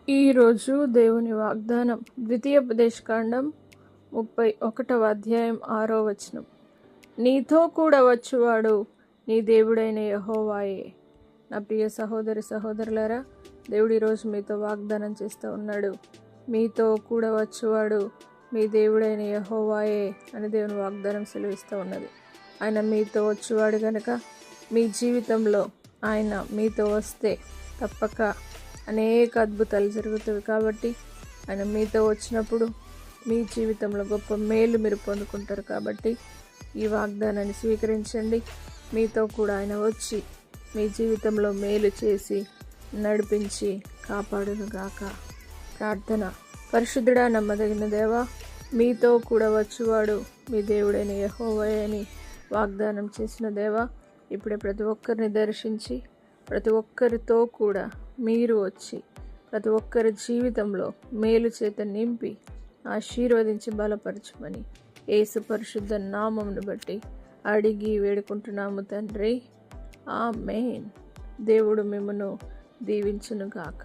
ఈరోజు దేవుని వాగ్దానం ద్వితీయోపదేశకాండం 31వ అధ్యాయం 6వ వచనం. నీతో కూడా వచ్చువాడు నీ దేవుడైన యెహోవాయే. నా ప్రియ సహోదరి సహోదరులారా, దేవుడు ఈరోజు మీతో వాగ్దానం చేస్తూ ఉన్నాడు. మీతో కూడా వచ్చువాడు మీ దేవుడైన యెహోవాయే అని దేవుని వాగ్దానం సెలవిస్తూ ఉన్నది. ఆయన మీతో వచ్చువాడు కనుక మీ జీవితంలో ఆయన మీతో వస్తే తప్పక అనేక అద్భుతాలు జరుగుతాయి. కాబట్టి ఆయన మీతో వచ్చినప్పుడు మీ జీవితంలో గొప్ప మేలు మీరు పొందుకుంటారు. కాబట్టి ఈ వాగ్దానాన్ని స్వీకరించండి. మీతో కూడా ఆయన వచ్చి మీ జీవితంలో మేలు చేసి నడిపించి కాపాడునుగాక. ప్రార్థన. పరిశుద్ధుడా, నమ్మదగిన దేవా, మీతో కూడా వచ్చువాడు మీ దేవుడైన యెహోవాయే అని వాగ్దానం చేసిన దేవా, ఇప్పుడే ప్రతి ఒక్కరిని దర్శించి ప్రతి ఒక్కరితో కూడా మీరు వచ్చి ప్రతి ఒక్కరి జీవితంలో మేలు చేత నింపి ఆశీర్వదించి బలపరచమని యేసు పరిశుద్ధ నామమును బట్టి అడిగి వేడుకుంటున్నాము తండ్రి. ఆమేన్. దేవుడు మిమ్మును దీవించునుగాక.